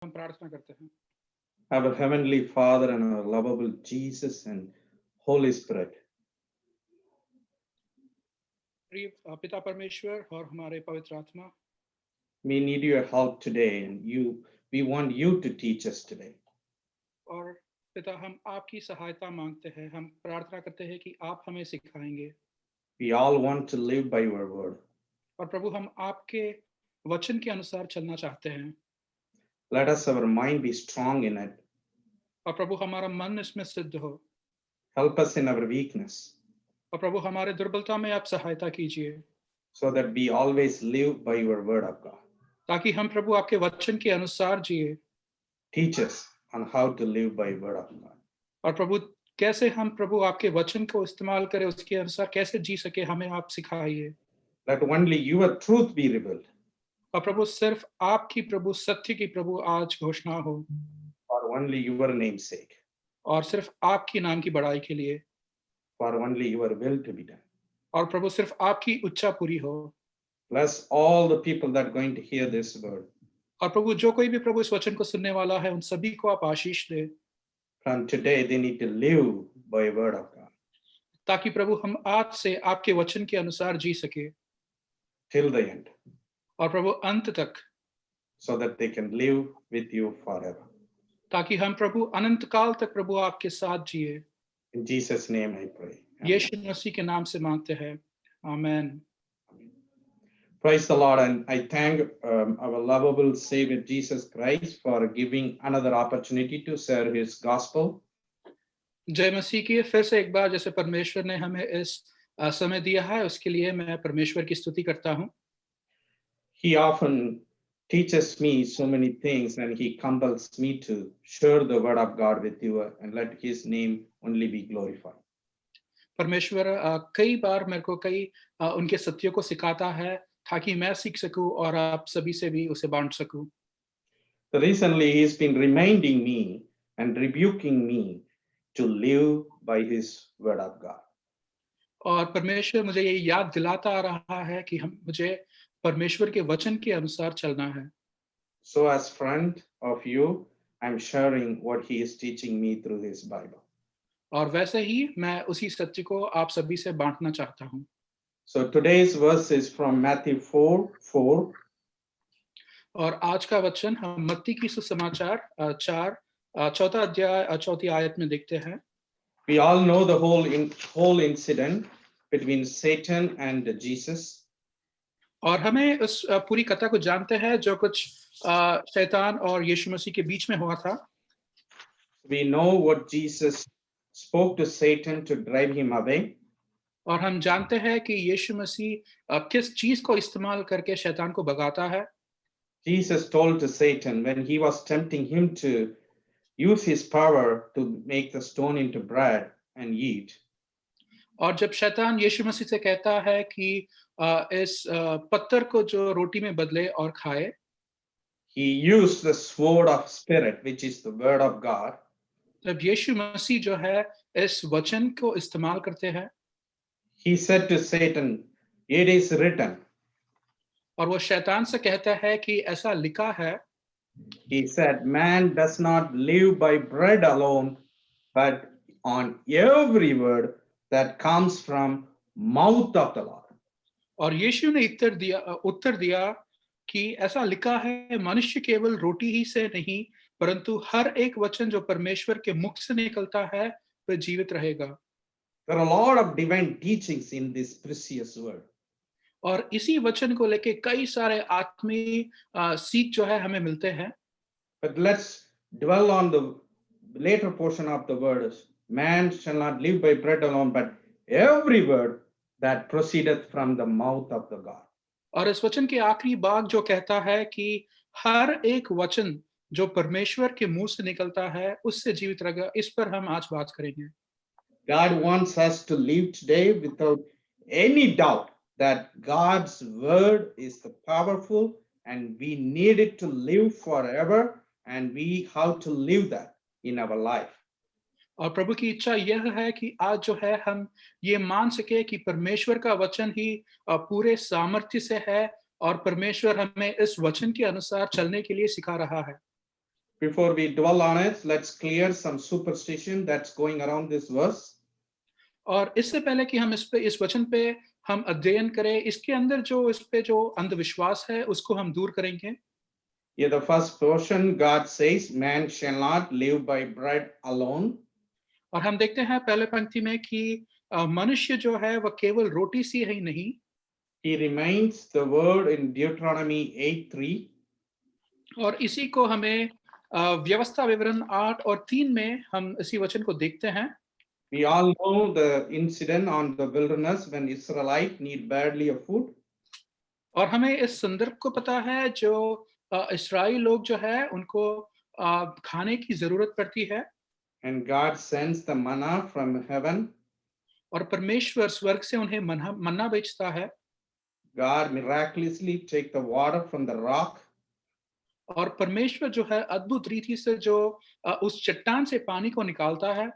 हम प्रार्थना करते हैं। Our Heavenly Father and our lovable Jesus and Holy Spirit, प्रिय पिता परमेश्वर और हमारे पवित्र आत्मा, we need your help today, and we want you to teach us today. और पिता हम आपकी सहायता मांगते हैं। हम प्रार्थना करते हैं कि आप हमें सिखाएंगे। We all want to live by your word. और प्रभु हम आपके वचन के अनुसार चलना चाहते हैं। Let us our mind be strong in it. और प्रभु हमारा मन इसमें सिद्ध हो। Help us in our weakness, और प्रभु हमारे दुर्बलता में आप सहायता कीजिए, so that we always live by your word of God. ताकि हम प्रभु आपके वचन के अनुसार जिए। Teach us on how to live by word of God. और प्रभु कैसे हम प्रभु आपके वचन को इस्तेमाल करें, उसके अनुसार कैसे जी सके, हमें आप सिखाइए। Let only your truth be revealed, और प्रभु सिर्फ आपकी प्रभु सत्य की प्रभु आज घोषणा हो, for only your name's sake, और सिर्फ आपकी नाम की बड़ाई के लिए, for only your will to be done. और प्रभु सिर्फ आपकी इच्छा पूरी हो। Bless all the people that are going to hear this word. और प्रभु जो कोई भी प्रभु इस वचन को सुनने वाला है, उन सभी को आप आशीष दे, From today, they need to live by word of God ताकि प्रभु हम आज से आपके वचन के अनुसार जी सके, till the end, और प्रभु अंत तक, so that they can live with you forever. ताकि हम प्रभु अनंत काल तक प्रभु आपके साथ जिए। In Jesus' name I pray. Amen. यीशु मसीह के नाम से मांगते हैं, आमेन। Praise the Lord, and I thank our lovable Savior Jesus Christ for giving another opportunity to share His gospel. जय मसीह की। फिर से एक बार जैसे परमेश्वर ने हमें इस समय दिया है, उसके लिए मैं परमेश्वर की स्तुति करता हूँ। He often teaches me so many things, and He compels me to share the word of God with you and let His name only be glorified. परमेश्वर कई बार मेरे को कई उनके सत्यों को सिखाता है, ताकि मैं सीख सकूं और आप सभी से भी उसे बांट सकूं। So recently, He's been reminding me and rebuking me to live by His word of God. और परमेश्वर मुझे ये याद दिलाता आ रहा है कि मुझे परमेश्वर के वचन के अनुसार चलना है। So, as friend of you, I'm sharing what He is teaching me through His Bible. और वैसे ही मैं उसी सत्य को आप सभी से बांटना चाहता हूँ। So today's verse is from Matthew 4:4. और आज का वचन हम मत्ती की सुसमाचार चौथा अध्याय चौथी आयत में देखते हैं। We all know the whole incident between Satan and Jesus. और हमें उस पूरी कथा को जानते हैं जो कुछ शैतान और यीशु मसीह के बीच में हुआ था। We know what Jesus spoke to Satan to drive him away. और हम जानते हैं कि यीशु मसीह किस चीज को इस्तेमाल करके शैतान को भगाता है। Jesus told to Satan when he was tempting him to use his power to make the stone into bread and eat. और जब शैतान यीशु मसीह से कहता है कि इस पत्थर को जो रोटी में बदले और खाए, He used the sword of spirit, which is the word of God. तब यीशु मसीह जो है इस वचन को इस्तेमाल करते हैं। He said to Satan, "It is written." और वो शैतान से कहता है कि ऐसा लिखा है। He said, "Man does not live by bread alone, but on every word that comes from mouth of the Lord." और यीशु ने उत्तर दिया कि ऐसा लिखा है, मनुष्य केवल रोटी ही से नहीं, परंतु हर एक वचन जो परमेश्वर के मुख से निकलता है वह जीवित रहेगा। There are a lot of divine teachings in this precious word. और इसी वचन को लेके कई सारे आत्मीय सीख जो है हमें मिलते हैं। But let's dwell on the later portion of the word. Man shall not live by bread alone, but every word that proceedeth from the mouth of the God. और इस वचन के आखिरी भाग जो कहता है कि हर एक वचन जो परमेश्वर के मुंह से निकलता है उससे जीवित रहेगा, इस पर हम आज बात करेंगे। God wants us to live today without any doubt that God's word is the powerful and we need it to live forever, and we how to live that in our life. और प्रभु की इच्छा यह है कि आज जो है हम ये मान सके कि परमेश्वर का वचन ही पूरे सामर्थ्य से है, और परमेश्वर हमें इस वचन के अनुसार चलने के लिए सिखा रहा है। Before we dwell on it, let's clear some superstition that's going around this verse. और इससे पहले कि हम इस वचन पे हम अध्ययन करें, इसके अंदर जो इस पे जो अंधविश्वास है, उसको हम दूर करेंगे। Here, the first portion, God says, man shall not live by bread alone. और हम देखते हैं पहले पंक्ति में कि मनुष्य जो है वह केवल रोटी से ही नहीं, He remains the word in Deuteronomy 8:3. और इसी को हमें व्यवस्था विवरण 8 और 3 में हम इसी वचन को देखते हैं। We all know the incident on the wilderness when Israelite need badly of food. और हमें इस संदर्भ को पता है जो इस्राएली लोग जो है उनको खाने की जरूरत पड़ती है, And God sends the manna from heaven. और परमेश्वर स्वर्ग से उन्हें मन्ना भेजता है, God miraculously take the water from the rock. और परमेश्वर जो है अद्भुत रीति से जो उस चट्टान से पानी को निकालता है।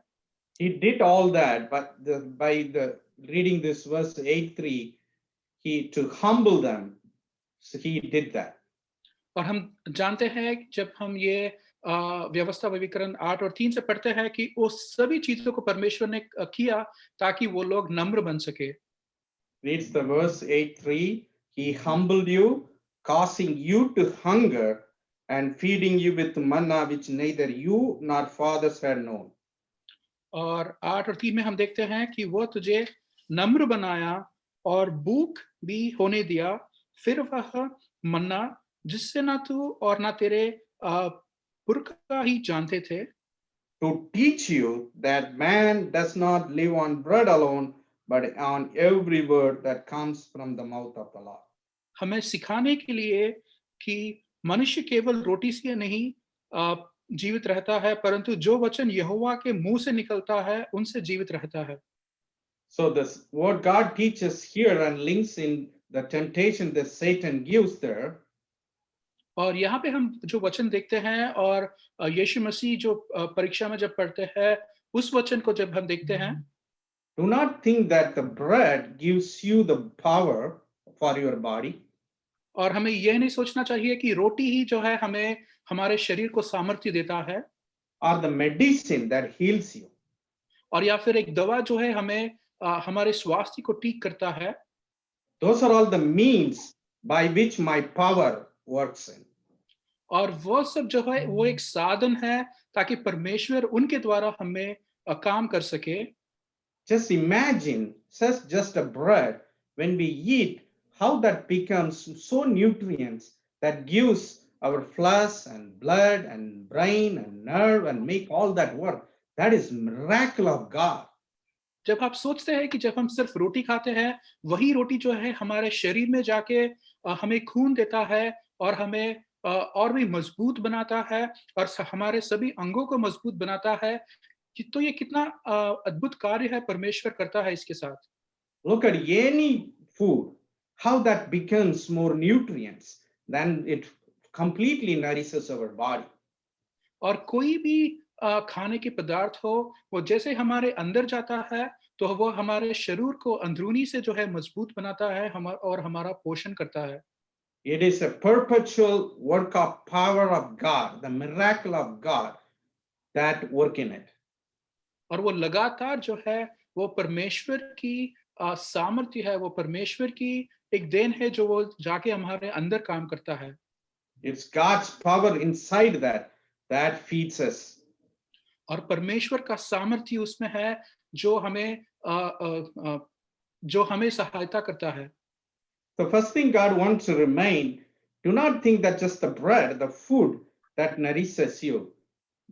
He did all that, but by the reading this verse 8:3, he to humble them. So he did that. और हम जानते हैं कि जब हम ये व्यवस्था विवरण 8 और 3 से पढ़ते हैं कि उस सभी चीजों को परमेश्वर ने किया ताकि वो लोग नम्र बन सके। Reads the verse 8:3. He humbled you, causing you to hunger, and feeding you with manna which neither you nor fathers had known. और 8 और 3 में हम देखते हैं कि वो तुझे नम्र बनाया और भूख भी होने दिया, फिर वह मन्ना जिससे ना तू और ना तेरे पुरखा ही जानते थे, To teach you that man does not live on bread alone, but on every word that comes from the mouth of the Lord. हमें सिखाने के लिए कि मनुष्य केवल रोटी से नहीं जीवित रहता है, परंतु जो वचन यहोवा के मुंह से निकलता है उनसे जीवित रहता है। So this what God teaches here and links in the temptation that Satan gives there. और यहाँ पे हम जो वचन देखते हैं और यीशु मसीह जो परीक्षा में जब पढ़ते हैं उस वचन को जब हम देखते हैं, Do not think that the bread gives you the power for your body, और हमें यह नहीं सोचना चाहिए कि रोटी ही जो है हमें हमारे शरीर को सामर्थ्य देता है, or the medicine that heals you. और या फिर एक दवा जो है हमें हमारे स्वास्थ्य को ठीक करता है। Those are all the means by which my power works in. और वो सब जो है वो एक साधन है ताकि परमेश्वर उनके द्वारा हमें काम कर सके। Just imagine such just a bread when we eat, how that becomes so nutrients that gives our flesh and blood and brain and nerve and make all that work. That is miracle of God. जब आप सोचते हैं कि जब हम सिर्फ रोटी खाते हैं, वही रोटी जो है हमारे शरीर में जाके हमें खून देता है और हमें और भी मजबूत बनाता है और हमारे सभी अंगों को मजबूत बनाता है, कि तो ये कितना अद्भुत कार्य है परमेश्वर करता है इसके साथ। Look at any food, how that becomes more nutrients, then it completely nourishes our body. और कोई भी खाने के पदार्थ हो, वो जैसे हमारे अंदर जाता है, तो वो हमारे शरीर को अंदरूनी से जो है मजबूत बनाता है और हमारा पोषण करता है। It is a perpetual work of power of God, the miracle of God that work in it. और वो लगातार जो है वो परमेश्वर की सामर्थ्य है, वो परमेश्वर की एक देन है जो वो जाके हमारे अंदर काम करता है। It's God's power inside that feeds us. और परमेश्वर का सामर्थ्य उसमें है जो हमें सहायता करता है। The first thing God wants to remain, do not think that just the bread, the food that nourishes you.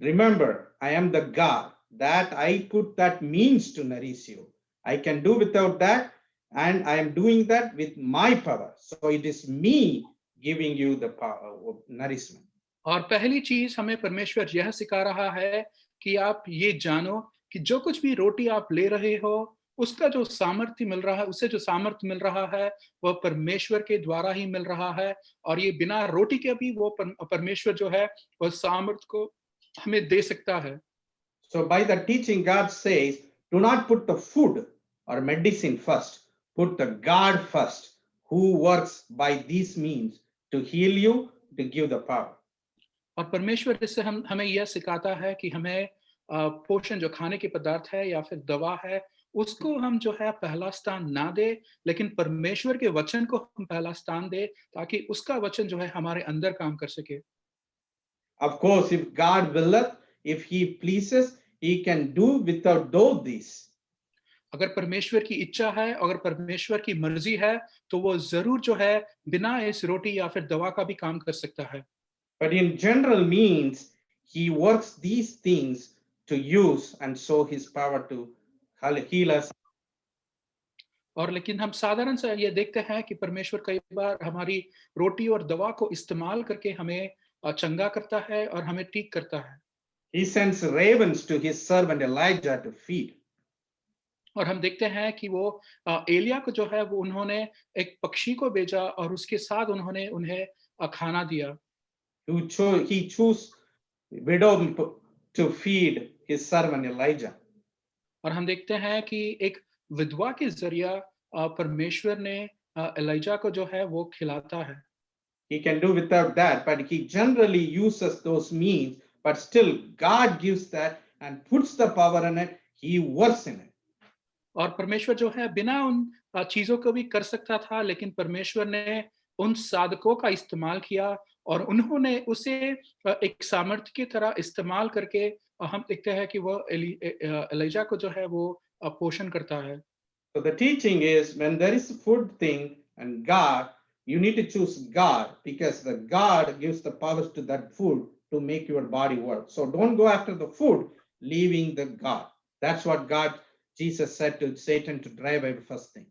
Remember, I am the God that I put that means to nourish you. I can do without that, and I am doing that with my power. So it is me giving you the power of nourishment. और पहली चीज हमें परमेश्वर यह सिखा रहा है कि आप ये जानो कि जो कुछ भी रोटी आप ले रहे हो, उसका जो सामर्थ्य मिल रहा है, उससे जो सामर्थ्य मिल रहा है, वह परमेश्वर के द्वारा ही मिल रहा है, और ये बिना रोटी के भी वो परमेश्वर जो है वह सामर्थ्य को हमें दे सकता है। So by the teaching, God says, do not put the food or medicine first. Put the God first, who works by these means to heal you, to give the power. और परमेश्वर इससे हम हमें यह सिखाता है कि हमें पोषण जो खाने के पदार्थ है या फिर दवा है, उसको हम जो है पहला स्थान ना दें, लेकिन परमेश्वर के वचन को हम पहला स्थान दें, ताकि उसका वचन जो है हमारे अंदर काम कर सके। Of course, if God willeth, if He pleases, He can do without all these. अगर परमेश्वर की इच्छा है, अगर परमेश्वर की मर्ज़ी है, तो वो ज़रूर जो है बिना इस रोटी या फिर दवा का भी काम कर सकता है। But in general means, He works these things to use and show His power to heal us. और लेकिन हम साधारण सा ये देखते हैं कि परमेश्वर कई बार हमारी रोटी और दवा को इस्तेमाल करके हमें चंगा करता है और हमें ठीक करता है। He sends ravens to His servant Elijah to feed. और हम देखते हैं कि वो एलिय्याह को जो है वो उन्होंने एक पक्षी को भेजा और उसके साथ उन्होंने उन्हें खाना दिया। He chose widow to feed His servant Elijah. और हम देखते हैं कि एक विधवा के ज़रिया परमेश्वर ने एलीजा को जो है वो खिलाता है। He can do without that, but He generally uses those means, but still God gives that and puts the power in it. He works in it. और परमेश्वर जो है बिना उन चीज़ों को भी कर सकता था, लेकिन परमेश्वर ने उन साधकों का इस्तेमाल किया और उन्होंने उसे एक सामर्थ्य की तरह इस्तेमाल करके हम देखते हैं कि वो एलीजा को जो है वो पोषण करता है। So the teaching is when there is a food thing and God, you need to choose God because the God gives the powers to that food to make your body work. So don't go after the food, leaving the God. That's what God, Jesus said to Satan to drive away first thing.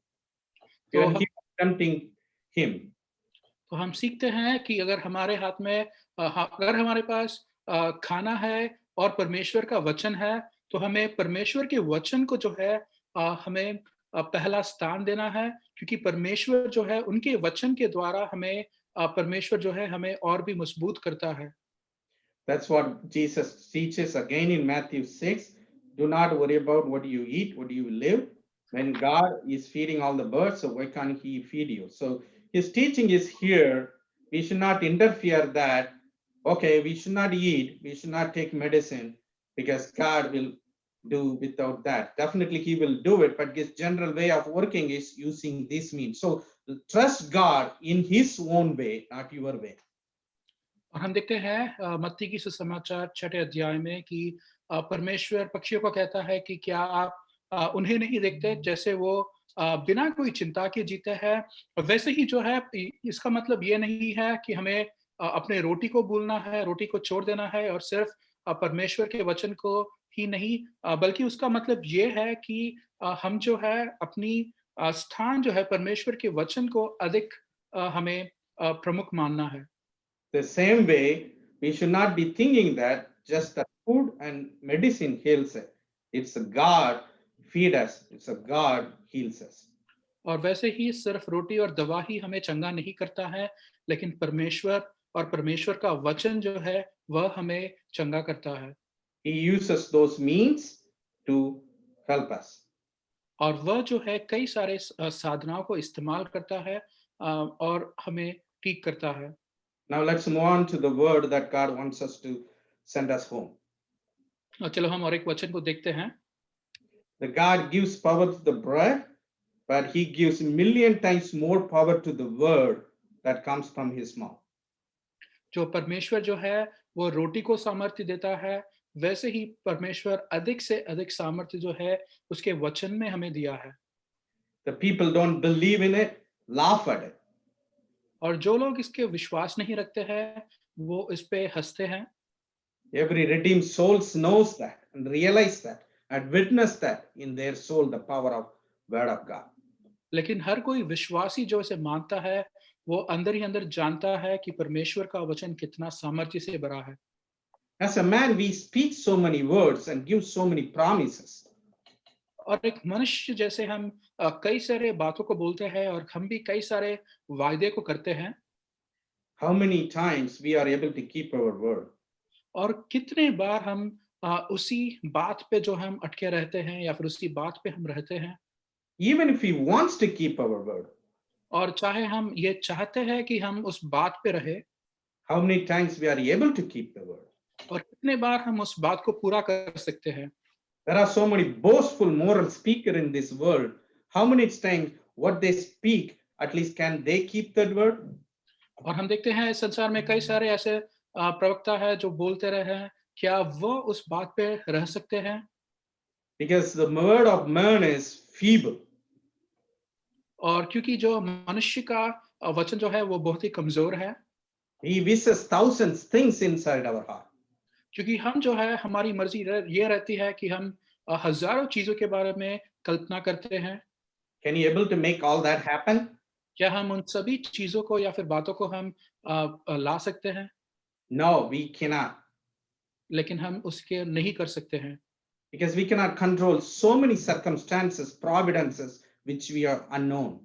तो When हम he was tempting him. तो हम सीखते हैं कि अगर हमारे हाथ में अगर हमारे पास खाना है और परमेश्वर का वचन है, तो हमें परमेश्वर के वचन को जो है हमें पहला स्थान देना है, क्योंकि परमेश्वर जो है उनके वचन के द्वारा हमें परमेश्वर जो है हमें और भी मजबूत करता है। That's what Jesus teaches again in Matthew 6. Do not worry about what you eat, what you live. When God is feeding all the birds, so why can't He feed you? So His teaching is here. We should not interfere that, okay, we should not eat, we should not take medicine because God will do without that. Definitely He will do it, but His general way of working is using this means. So trust God in His own way, not your way. और हम देखते हैं मत्ती की सुसमाचार 6 अध्याय में कि परमेश्वर पक्षियों को कहता है कि क्या आप उन्हें नहीं देखते जैसे वो बिना कोई चिंता के जीते हैं। वैसे ही जो है इसका मतलब ये नहीं है कि हमें अपने रोटी को भूलना है, रोटी को छोड़ देना है और सिर्फ परमेश्वर के वचन को ही नहीं, बल्कि उसका मतलब ये है कि हम जो है अपनी स्थान जो है परमेश्वर के वचन को अधिक हमें प्रमुख मानना है। The same way, we should not be thinking that just the food and medicine heals it. It's a God feed us. It's a God heals us. और वैसे ही सिर्फ रोटी और दवा ही हमें चंगा नहीं करता है, लेकिन परमेश्वर और परमेश्वर का वचन जो है, वह हमें चंगा करता है। He uses those means to help us. और वह जो है कई सारे साधनाओं को इस्तेमाल करता है और हमें ठीक करता है। Now let's move on to the word that God wants us to send us home. चलो हम और एक वचन को देखते हैं। The God gives power to the bread, but He gives a million times more power to the word that comes from His mouth. जो परमेश्वर जो है, वो रोटी को सामर्थ्य देता है, वैसे ही परमेश्वर अधिक से अधिक सामर्थ्य जो है, उसके वचन में हमें दिया है। The people don't believe in it, laugh at it. और जो लोग इसके विश्वास नहीं रखते हैं, वो इस पे हँसते हैं। Every redeemed soul knows that and realize that and witness that in their soul the power of word of God. लेकिन हर कोई विश्वासी जो इसे मानता है, वो अंदर ही अंदर जानता है कि परमेश्वर का वचन कितना सामर्थ्य से भरा है। As a man, we speak so many words and give so many promises. और एक मनुष्य जैसे हम कई सारे बातों को बोलते हैं और हम भी कई सारे वायदे को करते हैं। How many times we are able to keep our word? और कितने बार हम उसी बात पे जो हम अटके रहते हैं या फिर उसी बात पे हम रहते हैं। Even if he wants to keep our word, और चाहे हम ये चाहते हैं कि हम उस बात पे रहे, How many times we are able to keep the word? और कितने बार हम उस बात को पूरा कर सकते हैं? There are so many boastful moral speakers in this world. How many times what they speak, at least can they keep that word? और हम देखते हैं इस संसार में कई सारे ऐसे प्रवक्ता है जो बोलते रहे हैं, क्या वो उस बात पे रह सकते हैं? Because the word of man is feeble. और क्योंकि जो मनुष्य का वचन जो है वो बहुत ही कमजोर है, He wishes thousands things inside our heart. क्योंकि हम जो है हमारी मर्जी ये रहती है कि हम हजारों चीजों के बारे में कल्पना करते हैं। Can you able to make all that happen? क्या हम उन सभी चीजों को या फिर बातों को हम ला सकते हैं? No, we cannot. लेकिन हम उसके नहीं कर सकते हैं, Because we cannot control so many circumstances, providences, which we are unknown.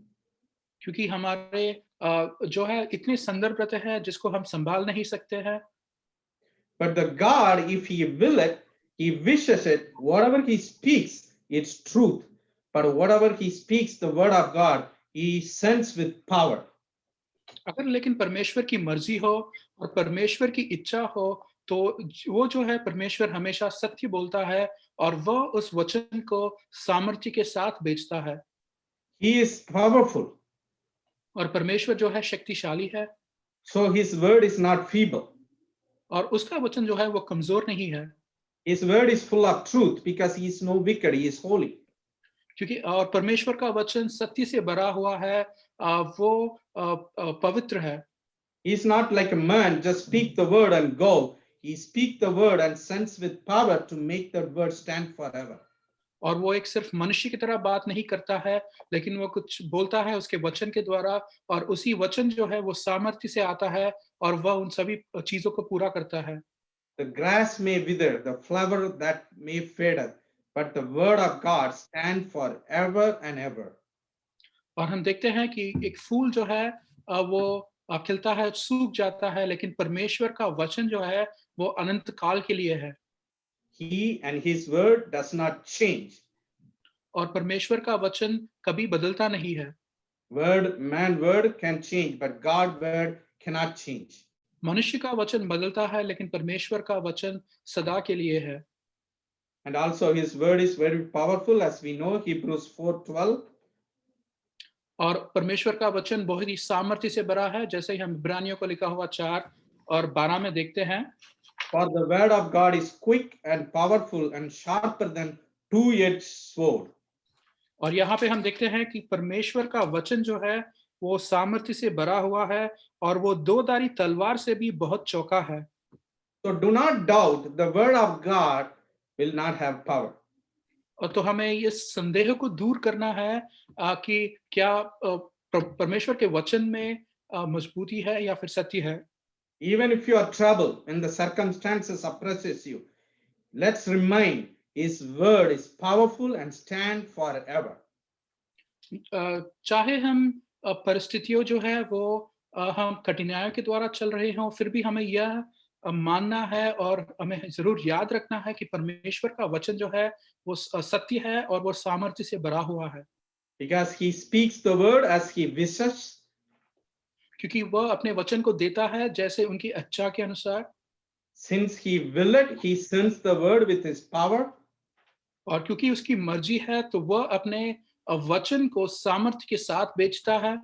क्योंकि हमारे जो है इतने संदर्भ रहते हैं जिसको हम संभाल नहीं सकते हैं। But the God, if He will it, He wishes it, whatever He speaks, it's truth. But whatever He speaks, the word of God, He sends with power. अगर लेकिन परमेश्वर की मर्जी हो और परमेश्वर की इच्छा हो, तो वो जो है परमेश्वर हमेशा सत्य बोलता है और वह उस वचन को सामर्थ्य के साथ बेचता है। He is powerful. और परमेश्वर जो है शक्तिशाली है So His word is not feeble. और उसका वचन जो है वो कमजोर नहीं है, His word is full of truth because He is no wicked, He is holy. क्योंकि और परमेश्वर का वचन सत्य से भरा हुआ है, वो पवित्र है। He is not like a man, just speak the word and go. He speak the word and sends with power to make that word stand forever. और वो एक सिर्फ मनुष्य की तरह बात नहीं करता है, लेकिन वो कुछ बोलता है उसके वचन के द्वारा और उसी वचन जो है वो सामर्थ्य से आता है और वह उन सभी चीजों को पूरा करता है। The grass may wither, the flower that may fade, but the word of God stand forever and ever. और हम देखते हैं कि एक फूल जो है वो खिलता है, सूख जाता है, लेकिन परमेश्वर का वचन जो है वो अनंत काल के लिए है। He and His word does not change. और परमेश्वर का वचन कभी बदलता नहीं है। Man word can change, but God word cannot change. मनुष्य का वचन बदलता है, लेकिन परमेश्वर का वचन सदा के लिए है। And also His word is very powerful, as we know, Hebrews 4:12. और परमेश्वर का वचन बहुत ही सामर्थ्य से भरा है, जैसे ही हम इब्रानियों को लिखा हुआ 4 और 12 में देखते हैं। For the word of God is quick and powerful and sharper than two-edged sword. और यहाँ पे हम देखते हैं कि परमेश्वर का वचन जो है वो सामर्थ्य से भरा हुआ है और वो दो-धारी तलवार से भी बहुत चौका है। So do not doubt the word of God will not have power. और तो हमें इस संदेह को दूर करना है कि क्या परमेश्वर के वचन में मजबूती है या फिर सत्य है। Even if you are troubled and the circumstances oppresses you, let's remind His word is powerful and stand forever. चाहे हम परिस्थितियों जो है वो हम कठिनाइयों के द्वारा चल रहे हों, फिर भी हमें यह मानना है और हमें ज़रूर याद रखना है कि परमेश्वर का वचन जो है वो सत्य है और वो सामर्थ्य से भरा हुआ है। Because He speaks the word as He wishes. क्योंकि वह अपने वचन को देता है जैसे उनकी इच्छा के अनुसार, Since He will it, He sends the word with His power. और क्योंकि उसकी मर्जी है तो वह अपने वचन को सामर्थ्य के साथ बेचता है।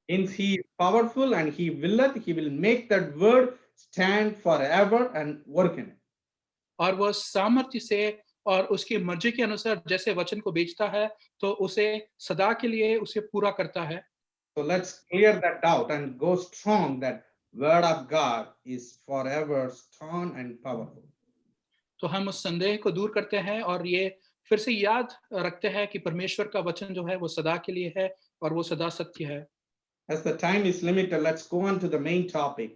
Since He is powerful and He will it, He will make that word stand forever and work in it. और वह सामर्थ्य से और उसकी मर्जी के अनुसार जैसे वचन को बेचता है, तो उसे सदा के लिए उसे पूरा करता है। So let's clear that doubt and go strong that word of God is forever strong and powerful. तो हम उस संदेह को दूर करते हैं और ये फिर से याद रखते हैं कि परमेश्वर का वचन जो है वो सदा के लिए है और वो सदा सत्य है। As the time is limited, let's go on to the main topic.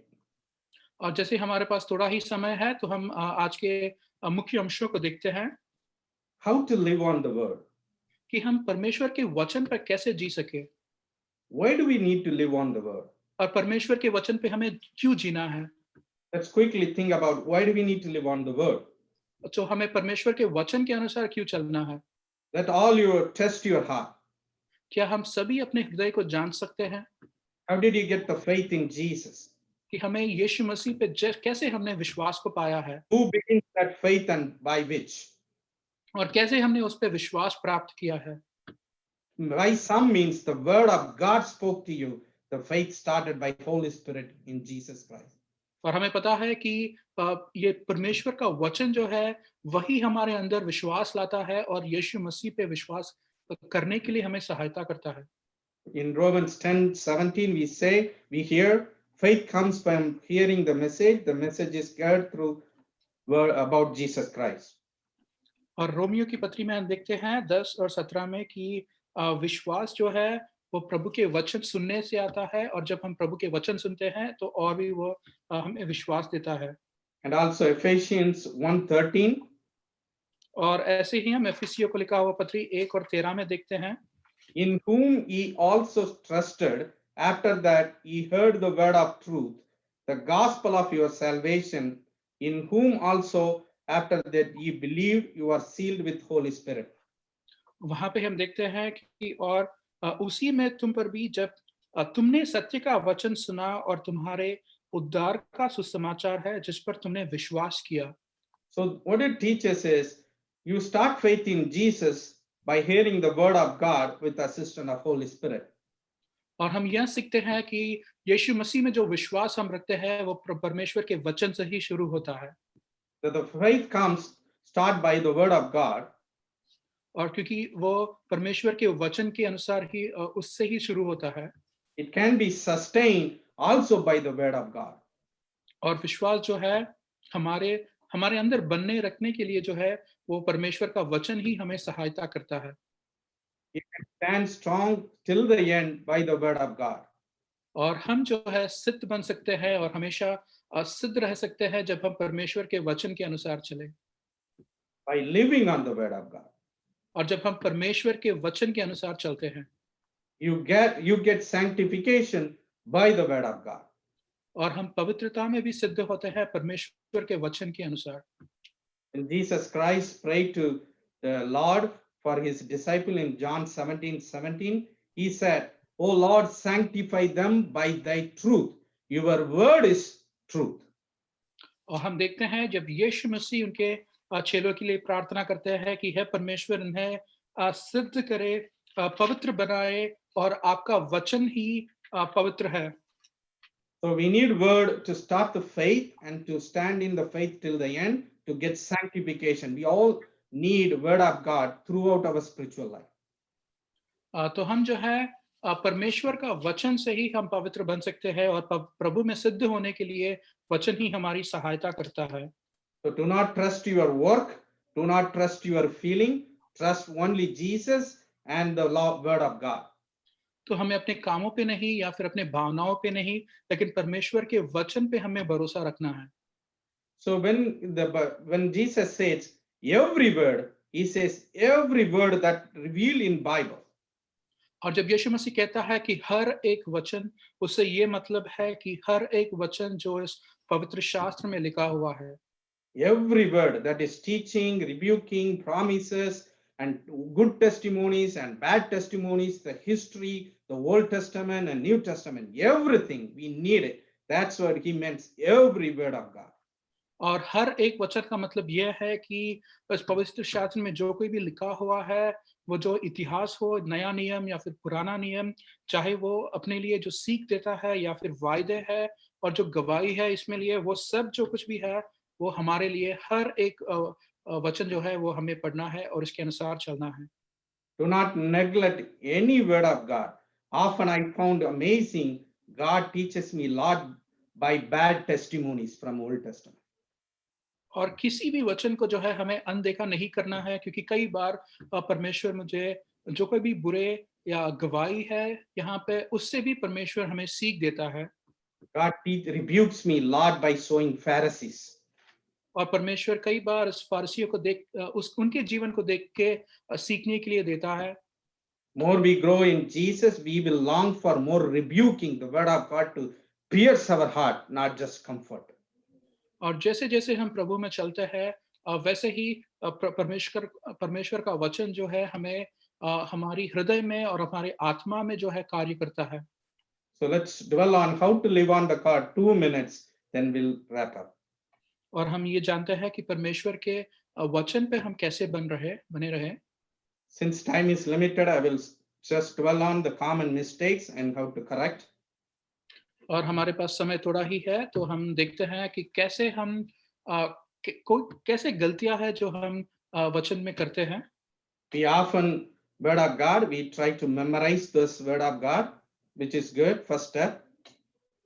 और जैसे हमारे पास थोड़ा ही समय है तो हम आज के मुख्य अंशों को देखते हैं How to live on the word. कि हम परमेश्वर के वचन पर कैसे जी सके Why do we need to live on the word? और परमेश्वर के वचन पे हमें क्यों जीना है। Let's quickly think about why do we need to live on the word. तो हमें परमेश्वर के वचन के अनुसार क्यों चलना है। Let all you test your heart. क्या हम सभी अपने हृदय को जान सकते हैं How did you get the faith in Jesus? कि हमें यीशु मसीह पे कैसे हमने विश्वास को पाया है Who begins that faith and by which? और कैसे हमने उस पे विश्वास प्राप्त किया है। By some means, the word of God spoke to you. The faith started by Holy Spirit in Jesus Christ. और हमें पता है कि ये परमेश्वर का वचन जो है वही हमारे अंदर विश्वास लाता है और यीशु मसीह पे विश्वास करने के लिए हमें सहायता करता है। In Romans 10:17, we hear, faith comes from hearing the message. The message is heard through word about Jesus Christ. और रोमियो की पत्री में हम देखते हैं 10 और 17 में कि विश्वास जो है वो प्रभु के वचन सुनने से आता है और जब हम प्रभु के वचन सुनते हैं तो और भी वो हमें विश्वास देता है। And also Ephesians 1:13, और ऐसे ही हम एफिसियों को लिखा हुआ पत्री 1 और 13 में देखते हैं, in whom ye also trusted, after that ye heard the word of truth, the gospel of your salvation, in whom also after that ye believed, you are sealed with Holy Spirit. वहां पे हम देखते हैं कि और उसी में तुम पर भी जब तुमने सत्य का वचन सुना और तुम्हारे उद्धार का सुसमाचार है जिस पर तुमने विश्वास किया। So what it teaches is you start faith in Jesus by hearing the word of God with the assistance of Holy Spirit. और हम यह सीखते हैं कि यीशु मसीह में जो विश्वास हम रखते हैं वो परमेश्वर के वचन से ही शुरू होता है। So the faith comes start by the word of God, और क्योंकि वो परमेश्वर के वचन के अनुसार ही उससे ही शुरू होता है। it can be sustained also by the word of God. और विश्वास जो है हमारे हमारे अंदर बनने रखने के लिए जो है वो परमेश्वर का वचन ही हमें सहायता करता है। It can stand strong till the end by the word of God. और हम जो है सिद्ध बन सकते हैं और हमेशा सिद्ध रह सकते हैं जब हम परमेश्वर के वचन के अनुसार चले। By living on the word of God. और जब हम परमेश्वर के वचन के अनुसार चलते हैं You get sanctification by the word of God. और हम पवित्रता में भी सिद्ध होते हैं परमेश्वर के वचन के अनुसार। And Jesus Christ prayed to the Lord for his disciple in John 17:17. He said, "O Lord, sanctify them by thy truth. Your word is truth." और हम देखते हैं जब यीशु मसीह उनके चेलों के लिए प्रार्थना करते हैं कि हे परमेश्वर इन्हें सिद्ध करे, पवित्र बनाए और आपका वचन ही पवित्र है। So we need word to start the faith and to stand in the faith till the end to get sanctification. We all need word of God throughout our spiritual life. तो हम जो है परमेश्वर का वचन से ही हम पवित्र बन सकते हैं और प्रभु में सिद्ध होने के लिए वचन ही हमारी सहायता करता है। So do not trust your work, do not trust your feeling, trust only Jesus and the word of God. तो हमें अपने कामों पे नहीं या फिर अपने भावनाओं पे नहीं, लेकिन परमेश्वर के वचन पे हमें भरोसा रखना है। So when Jesus says every word, he says every word that revealed in Bible. और जब यीशु मसीह कहता है कि हर एक वचन, उससे ये मतलब है कि हर एक वचन जो इस पवित्र शास्त्र में लिखा हुआ है, Every word that is teaching, rebuking, promises, and good testimonies and bad testimonies, the history, the Old Testament and New Testament, everything we need it. That's what he meant, every word of God. और हर एक वचन का मतलब यह है कि इस पवित्र शास्त्र में जो कोई भी लिखा हुआ है, वो जो इतिहास हो, नया नियम या फिर पुराना नियम, चाहे वो अपने लिए जो सीख देता है या फिर वायदे है और जो गवाही है इसमें लिए, वो सब जो कुछ भी है, वो हमारे लिए हर एक वचन जो है वो हमें पढ़ना है और इसके अनुसार चलना है। Do not neglect any word of God. Often I found amazing, God teaches me a lot by bad testimonies from Old Testament. और किसी भी वचन को जो है हमें अनदेखा नहीं करना है क्योंकि कई बार परमेश्वर मुझे जो कोई भी बुरे या गवाही है यहाँ पे उससे भी परमेश्वर हमें सीख देता है। Rebukes me a lot by showing Pharisees. और परमेश्वर कई बार इस फारसियों को देख उस उनके जीवन को देख के सीखने के लिए देता है। More we grow in Jesus, we will long for more rebuking the word of God to pierce our heart, not just comfort. और जैसे जैसे हम प्रभु में चलते हैं वैसे ही परमेश्वर का वचन जो है हमें हमारी हृदय में और हमारी आत्मा में जो है कार्य करता है। So let's dwell on how to live on the card 2 minutes, then we'll wrap up. और हम ये जानते हैं कि परमेश्वर के वचन पे हम कैसे बने रहे। Since time is limited, I will just dwell on the common mistakes and how to correct. और हमारे पास समय थोड़ा ही है, तो हम देखते हैं कि कैसे हम कैसे गलतियां हैं जो हम वचन में करते हैं। We often, word of God, we try to memorize this word of God, which is good, first step.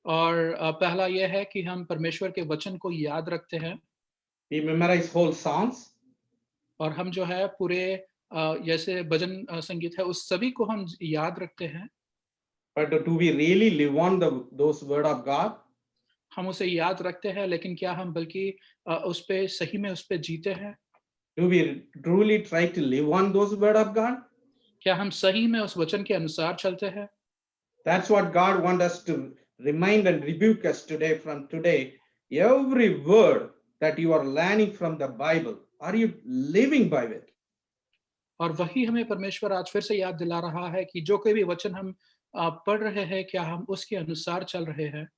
और पहला यह है कि हम परमेश्वर के वचन को याद रखते हैं। We memorize whole songs. और हम जो है पूरे जैसे भजन संगीत है उस सभी को हम याद रखते हैं। But do we really live on those word of God? हम उसे याद रखते हैं, लेकिन क्या हम बल्कि उस पे सही में उस पे जीते हैं? Do we truly try to live on those word of God? क्या हम सही में उस वचन के अनुसार चलते हैं? That's what God wants us to remind and rebuke us today from today. Every word that you are learning from the Bible, are you living by it? और वही हमें परमेश्वर आज फिर से याद दिला रहा है कि जो कोई भी वचन हम पढ़ रहे हैं, क्या हम उसके अनुसार चल रहे हैं?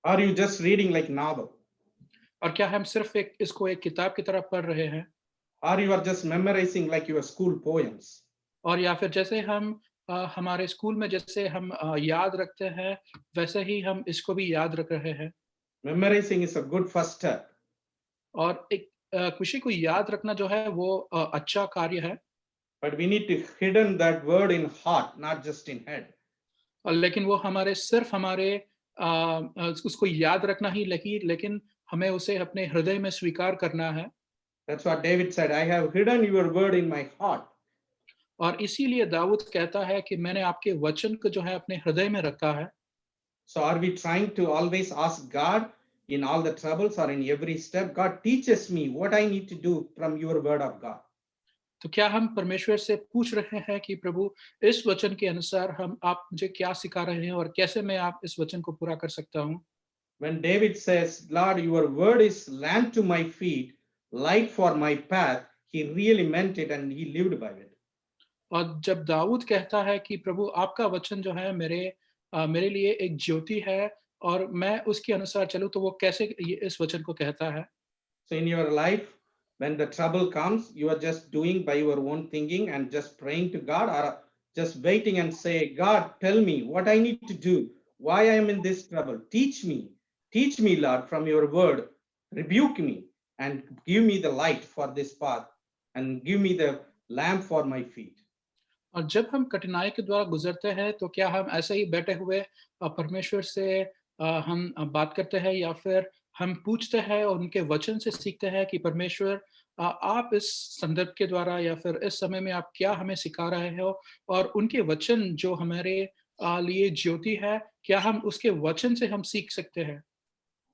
Are you just reading like novel? और क्या हम सिर्फ इसको एक किताब की तरह पढ़ रहे हैं? Or you are just memorizing like your school poems? और या फिर जैसे हम हमारे स्कूल में जैसे हम याद रखते हैं, वैसे ही हम इसको भी याद रख रहे हैं। Memorizing is a good first step. और एक किसी को याद रखना जो है वो अच्छा कार्य है। But we need to hidden that word in heart, not just in head. और लेकिन वो हमारे सिर्फ हमारे उसको याद रखना ही लेकिन हमें उसे अपने हृदय में स्वीकार करना है। That's what David said. I have hidden your word in my heart. और इसीलिए दाऊद कहता है कि मैंने आपके वचन को जो है अपने हृदय में रखा है। So are we trying to always ask God in all the troubles or in every step, God teaches me what I need to do from your word of God? तो क्या हम परमेश्वर से पूछ रहे हैं कि प्रभु इस वचन के अनुसार हम आप मुझे क्या सिखा रहे हैं और कैसे मैं आप इस वचन को पूरा कर सकता हूँ? When David says, Lord, your word is lamp to my feet, light for my path, he really meant it and he lived by it. और जब दाऊद कहता है कि प्रभु आपका वचन जो है मेरे लिए एक ज्योति है और मैं उसके अनुसार चलूं, तो वो कैसे इस वचन को कहता है? So in your life, when the trouble comes, you are just doing by your own thinking and just praying to God, or just waiting and say, God, tell me what I need to do, why I am in this trouble. Teach me, Lord, from your word. Rebuke me and give me the light for this path and give me the lamp for my feet. और जब हम कठिनाई के द्वारा गुजरते हैं, तो क्या हम ऐसे ही बैठे हुए परमेश्वर से हम बात करते हैं, या फिर हम पूछते हैं और उनके वचन से सीखते हैं कि परमेश्वर आप इस संदर्भ के द्वारा या फिर इस समय में आप क्या हमें सिखा रहे हो? और उनके वचन जो हमारे लिए ज्योति है, क्या हम उसके वचन से हम सीख सकते हैं?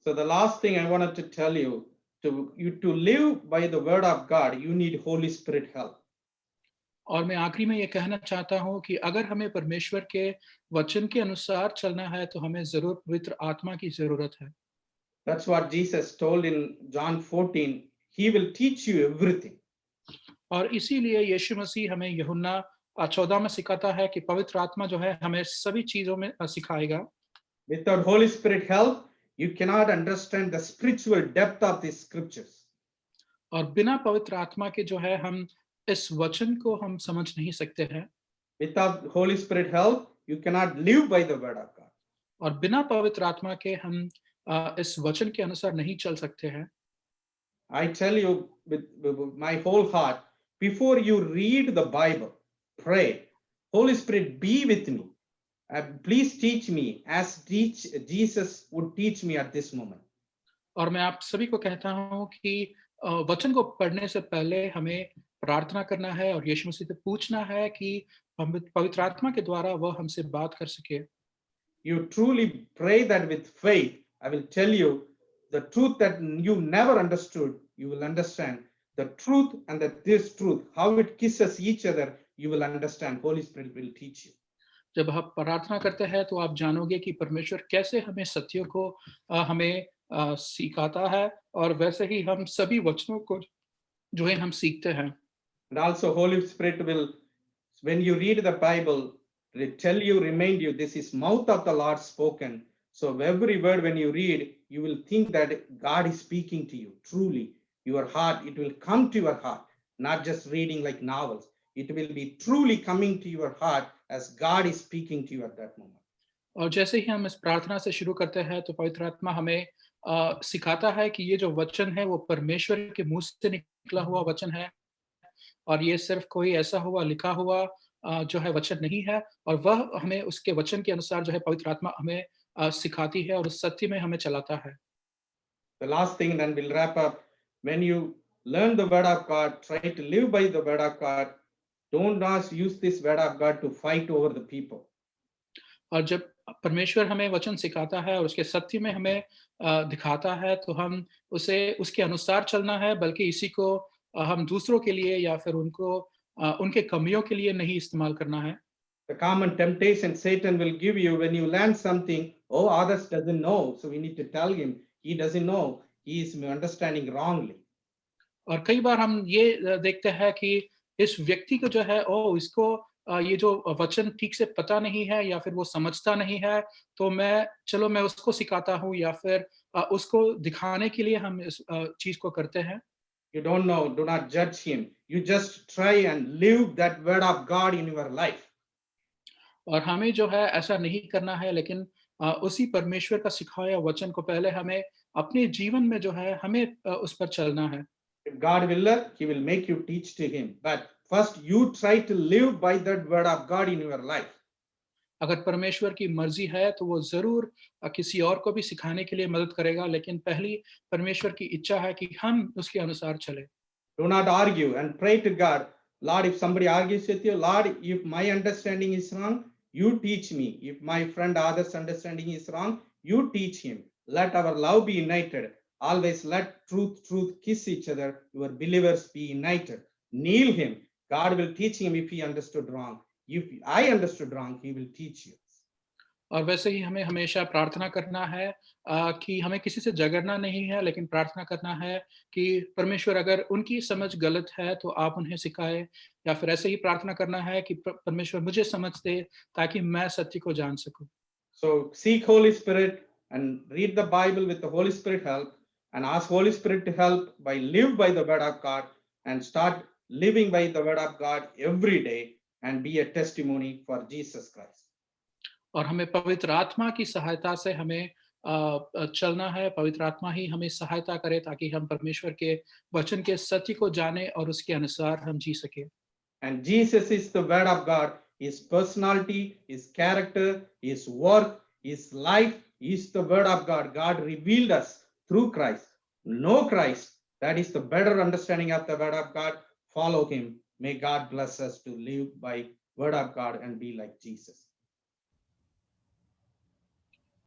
So the last thing I wanted to tell you, to live by the word of God, you need Holy Spirit help. और मैं आखिरी में ये कहना चाहता हूँ कि अगर हमें परमेश्वर के वचन के अनुसार चलना है, तो हमें ज़रूर पवित्र आत्मा की ज़रूरत है। That's what Jesus told in John 14. He will teach you everything. और इसीलिए यीशु मसीह हमें यूहन्ना 14 में सिखाता है कि पवित्र आत्मा जो है हमें सभी चीज़ों में सिखाएगा। Without Holy Spirit help, you cannot understand the spiritual depth of these scriptures. और बिना पवित्र आत्मा के जो है हम इस वचन को हम समझ नहीं सकते हैं। Without Holy Spirit help, you cannot live by the word of God. और बिना पवित्र आत्मा के हम इस वचन के अनुसार नहीं चल सकते हैं। I tell you with my whole heart, before you read the Bible, pray, Holy Spirit, be with me. Please teach me as Jesus would teach me at this moment. और मैं आप सभी को कहता हूँ कि वचन को पढ़ने से पहले हमें प्रार्थना करना है और यीशु मसीह से पूछना है कि पवित्र आत्मा के द्वारा वह हमसे बात कर सके। You truly pray that with faith, I will tell you the truth that you never understood, you will understand. The truth and this truth, how it kisses each other, you will understand. Holy Spirit will teach you. जब आप प्रार्थना करते हैं, तो आप जानोगे कि परमेश्वर कैसे हमें सत्यों को हमें सिखाता है, और वैसे ही हम सभी वचनों को जो है हम सीखते हैं। And also Holy Spirit will, when you read the Bible, tell you, remind you, this is mouth of the Lord spoken. So every word when you read, you will think that God is speaking to you. Truly, your heart, it will come to your heart, not just reading like novels. It will be truly coming to your heart as God is speaking to you at that moment. और जैसे ही हम इस प्रार्थना से शुरू करते हैं तो पवित्र आत्मा हमें सिखाता है कि ये जो वचन है वो परमेश्वर के मुँह से निकला हुआ वचन है और ये सिर्फ़ कोई ऐसा हुआ लिखा हुआ जो है वचन नहीं है और वह हमें उसके वचन के अनुसार जो है पवित्र आत्मा हमें सिखाती है और उस सत्य में हमें चलाता है। The last thing, then we'll wrap up. When you learn the word of God, try to live by the word of God. Don't just use this word of God to fight over the people. और जब परमेश्वर हमें वचन सिखाता है और उसके सत्य में हमें दिखाता है तो हम उसे उसके अनुसार चलना है बल्कि इसी को हम दूसरों के लिए या फिर उनके कमियों के लिए नहीं इस्तेमाल करना है। The common temptation Satan will give you when you learn something, oh, others doesn't know, so we need to tell him he doesn't know, he is understanding wrongly. और कई बार हम ये देखते हैं कि इस व्यक्ति को जो है इसको ये जो वचन ठीक से पता नहीं है या फिर वो समझता नहीं है, तो मैं उसको सिखाता हूँ या फिर उसको दिखाने के लिए हम इस चीज़ को करते हैं। You don't know, do not judge him. You just try and live that word of God in your life. और हमें जो है ऐसा नहीं करना है लेकिन उसी परमेश्वर का सिखाया वचन को पहले हमें अपने जीवन में जो है हमें उस पर चलना है। If God will, he will make you teach to him. But first you try to live by that word of God in your life. अगर परमेश्वर की मर्जी है तो वो ज़रूर किसी और को भी सिखाने के लिए मदद करेगा, लेकिन पहली परमेश्वर की इच्छा है कि हम उसके अनुसार चलें। Do not argue and pray to God. Lord, if somebody argues with you, Lord, if my understanding is wrong, you teach me. If my friend others' understanding is wrong, you teach him. Let our love be united. Always let truth kiss each other. Your believers be united. Kneel him. God will teach him if he understood wrong. If I understood wrong, he will teach you. और वैसे ही हमें हमेशा प्रार्थना करना है कि हमें किसी से झगड़ना नहीं है, लेकिन प्रार्थना करना है कि परमेश्वर अगर उनकी समझ गलत है तो आप उन्हें सिखाएँ या फिर ऐसे ही प्रार्थना करना है कि परमेश्वर मुझे समझ दे ताकि मैं सत्य को जान सकूँ। So seek Holy Spirit and read the Bible with the Holy Spirit help and ask Holy Spirit to help by live by the word of God and start living by the word of God every day and be a testimony for Jesus Christ. और हमें पवित्र आत्मा की सहायता से हमें चलना है, पवित्र आत्मा ही हमें सहायता करे ताकि हम परमेश्वर के वचन के सत्य को जाने और उसके अनुसार हम जी सकें। And Jesus is the word of God. His personality, his character, his work, his life is the word of God. God revealed us through Christ. Know Christ. That is the better understanding of the word of God. Follow him. May God bless us to live by word of God and be like Jesus.